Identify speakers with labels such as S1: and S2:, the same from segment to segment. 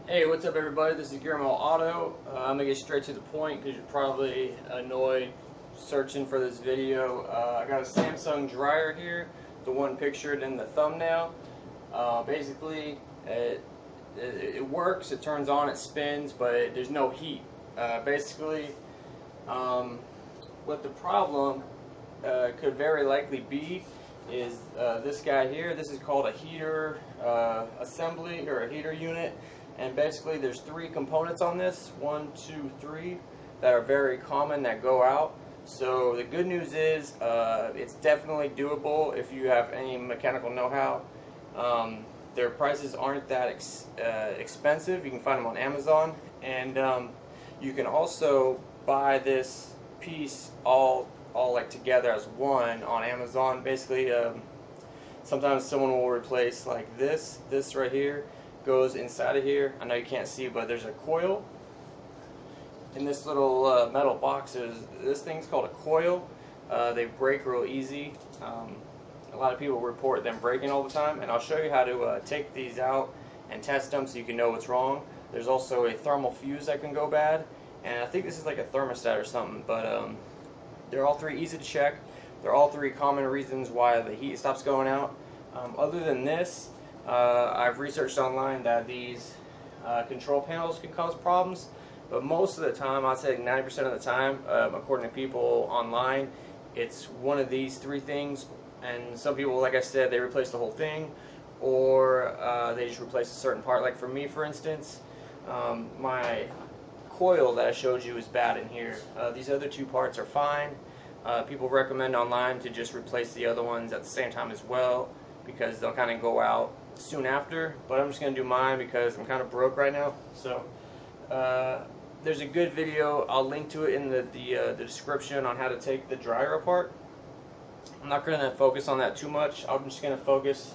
S1: Hey, what's up everybody? This is Guillermo Auto. I'm going to get straight to the point because you're probably annoyed searching for this video. I got a Samsung dryer here, the one pictured in the thumbnail. Basically, it works, it turns on, it spins, but there's no heat. Basically, what the problem could very likely be is this guy here. This is called a heater assembly or a heater unit. And basically there's three components on this, 1, 2, 3, that are very common that go out. So the good news is it's definitely doable if you have any mechanical know-how. Their prices aren't that expensive. You can find them on Amazon, and you can also buy this piece all like together as one on Amazon. Basically, sometimes someone will replace like this right here. Goes inside of here. I know you can't see, but there's a coil in this little metal box. This thing's called a coil. They break real easy. A lot of people report them breaking all the time, and I'll show you how to take these out and test them so you can know what's wrong. There's also a thermal fuse that can go bad, and I think this is like a thermostat or something, but they're all three easy to check. They're all three common reasons why the heat stops going out. Other than this, I've researched online that these control panels can cause problems, but most of the time, I'd say 90% of the time, according to people online, it's one of these three things. And some people, like I said, they replace the whole thing, or they just replace a certain part. Like for me, for instance, my coil that I showed you is bad in here. These other two parts are fine. People recommend online to just replace the other ones at the same time as well, because they'll kind of go out soon after. But I'm just going to do mine because I'm kind of broke right now. So there's a good video. I'll link to it in the description on how to take the dryer apart. I'm not going to focus on that too much. I'm just going to focus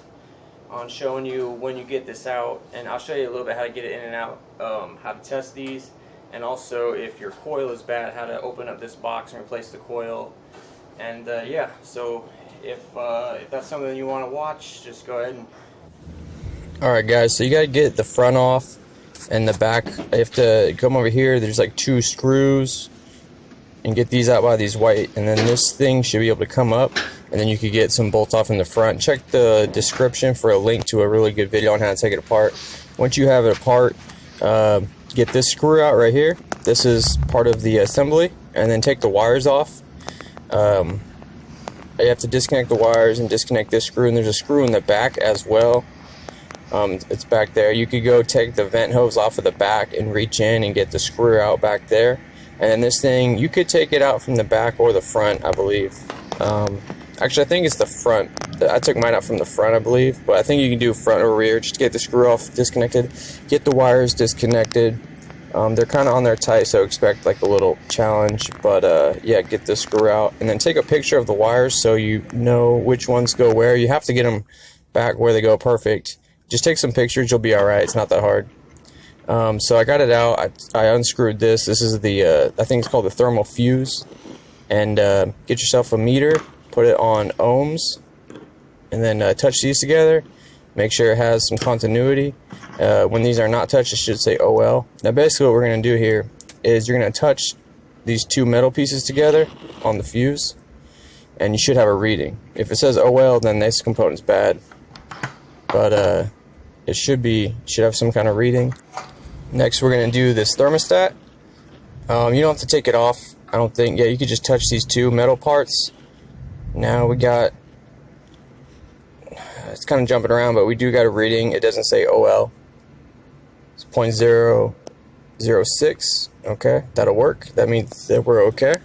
S1: on showing you when you get this out, and I'll show you a little bit how to get it in and out, how to test these, and also if your coil is bad, how to open up this box and replace the coil. And yeah, so if that's something you want to watch, just go ahead and...
S2: Alright guys, so you gotta get the front off and the back. You have to come over here, there's like 2 screws, and get these out by these white, and then this thing should be able to come up, and then you could get some bolts off in the front. Check the description for a link to a really good video on how to take it apart. Once you have it apart, get this screw out right here. This is part of the assembly, and then take the wires off. You have to disconnect the wires and disconnect this screw, and there's a screw in the back as well. It's back there. You could go take the vent hose off of the back and reach in and get the screw out back there. And then this thing, you could take it out from the back or the front, I believe. Actually, I think it's the front. I took mine out from the front, I believe. But I think you can do front or rear. Just get the screw off disconnected. Get the wires disconnected. They're kind of on there tight, so expect like a little challenge. But yeah, get the screw out. And then take a picture of the wires so you know which ones go where. You have to get them back where they go perfect. Just take some pictures, you'll be alright. It's not that hard. So I got it out. I unscrewed this. This is the, I think it's called the thermal fuse. And get yourself a meter, put it on ohms, and then touch these together. Make sure it has some continuity. When these are not touched, it should say OL. Now basically what we're going to do here is you're going to touch these 2 metal pieces together on the fuse, and you should have a reading. If it says OL, then this component's bad. But it should have some kind of reading. Next, we're going to do this thermostat. You don't have to take it off, I don't think. Yeah, you could just touch these 2 metal parts. Now we got, it's kind of jumping around, but we do got a reading. It doesn't say OL. It's 0.006. Okay, that'll work. That means that we're okay.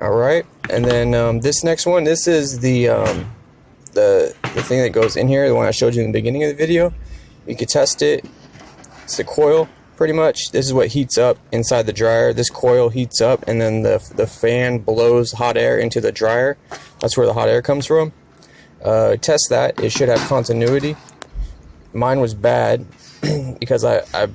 S2: Alright, and then this next one, this is the thing that goes in here, the one I showed you in the beginning of the video. You can test it. It's the coil, pretty much. This is what heats up inside the dryer. This coil heats up, and then the fan blows hot air into the dryer. That's where the hot air comes from. Test that. It should have continuity. Mine was bad because I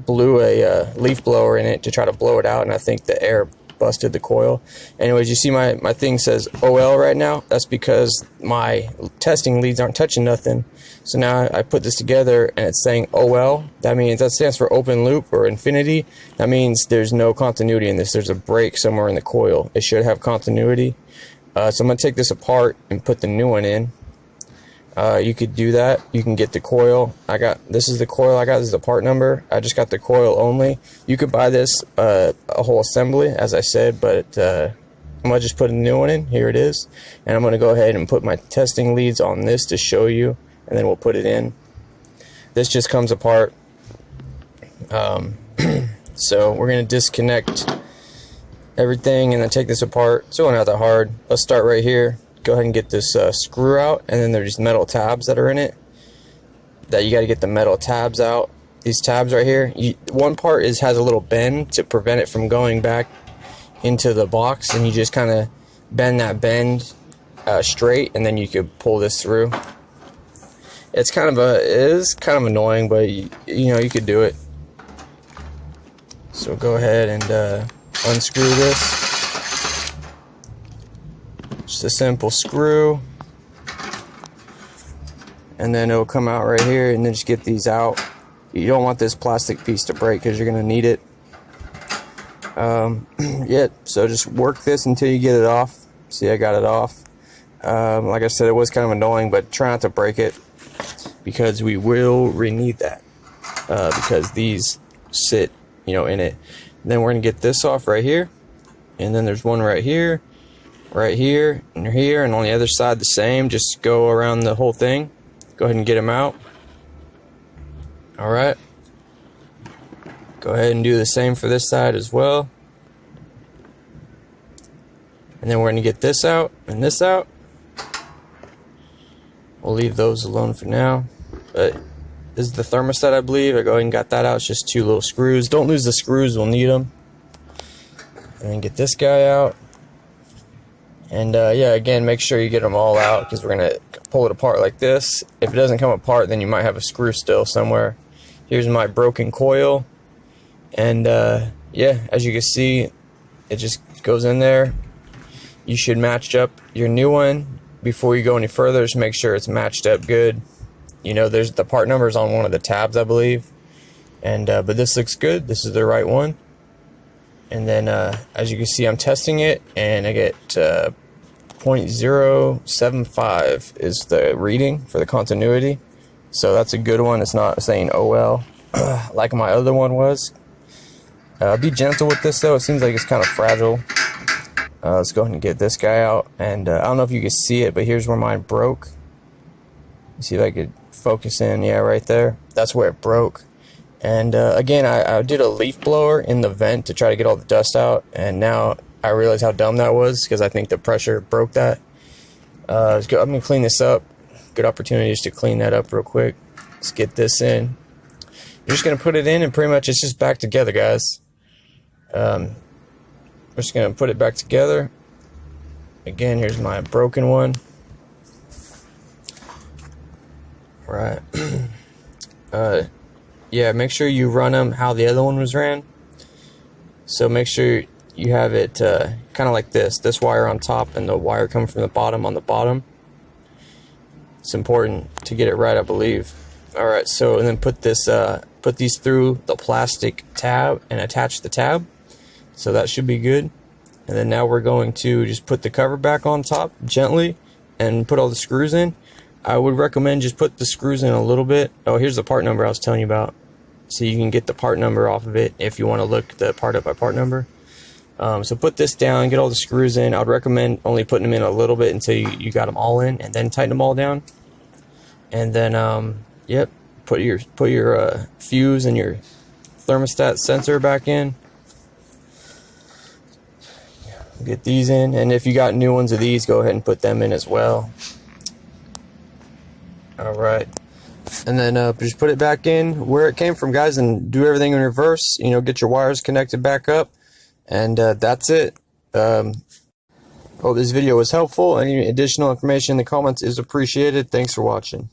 S2: blew a leaf blower in it to try to blow it out, and I think the air busted the coil. Anyways, you see my thing says OL right now. That's because my testing leads aren't touching nothing. So now I put this together and it's saying OL. That stands for open loop or infinity. That means there's no continuity in this. There's a break somewhere in the coil. It should have continuity. So I'm going to take this apart and put the new one in. You could do that. You can get the coil. This is the coil I got. This is the part number. I just got the coil only. You could buy this a whole assembly, as I said, but I'm going to just put a new one in. Here it is. And I'm going to go ahead and put my testing leads on this to show you, and then we'll put it in. This just comes apart. So we're going to disconnect everything and then take this apart. It's really not that hard. Let's start right here. Go ahead and get this screw out, and then there's metal tabs that are in it that you got to get the metal tabs out. These tabs right here, one part has a little bend to prevent it from going back into the box, and you just kind of bend that bend straight, and then you could pull this through. It is kind of annoying, but you know, you could do it. So go ahead and unscrew this. Just a simple screw, and then it'll come out right here, and then just get these out. You don't want this plastic piece to break because you're going to need it. Yeah, so just work this until you get it off. See, I got it off. Like I said, it was kind of annoying, but try not to break it because we will re-need that because these sit, you know, in it. And then we're going to get this off right here, and then there's one right here, right here, and here, and on the other side the same. Just go around the whole thing. Go ahead and get them out. Alright. Go ahead and do the same for this side as well. And then we're going to get this out and this out. We'll leave those alone for now. But this is the thermostat, I believe. I go ahead and got that out. It's just 2 little screws. Don't lose the screws, we'll need them. And then get this guy out. And yeah, again, make sure you get them all out because we're going to pull it apart like this. If it doesn't come apart, then you might have a screw still somewhere. Here's my broken coil. And yeah, as you can see, it just goes in there. You should match up your new one before you go any further. Just make sure it's matched up good. You know, there's the part numbers on one of the tabs, I believe. And but this looks good. This is the right one. And then, as you can see, I'm testing it, and I get 0.075 is the reading for the continuity. So that's a good one. It's not saying OL like my other one was. Be gentle with this, though. It seems like it's kind of fragile. Let's go ahead and get this guy out. And I don't know if you can see it, but here's where mine broke. See if I could focus in. Yeah, right there. That's where it broke. And again, I did a leaf blower in the vent to try to get all the dust out, and now I realize how dumb that was because I think the pressure broke that. I'm going to clean this up. Good opportunity just to clean that up real quick. Let's get this in. You're just going to put it in, and pretty much it's just back together, guys. We're just going to put it back together. Again, here's my broken one. Right. Yeah, make sure you run them how the other one was ran. So make sure you have it kind of like this wire on top and the wire coming from the bottom on the bottom. It's important to get it right, I believe. Alright, so and then put these through the plastic tab and attach the tab. So that should be good. And then now we're going to just put the cover back on top gently and put all the screws in. I would recommend just put the screws in a little bit. Oh, here's the part number I was telling you about. So you can get the part number off of it if you want to look the part up by part number. So put this down, get all the screws in. I would recommend only putting them in a little bit until you got them all in, and then tighten them all down. And then, yep, put your fuse and your thermostat sensor back in. Get these in, and if you got new ones of these, go ahead and put them in as well. Alright, and then just put it back in where it came from, guys, and do everything in reverse. You know, get your wires connected back up, and that's it. Hope this video was helpful. Any additional information in the comments is appreciated. Thanks for watching.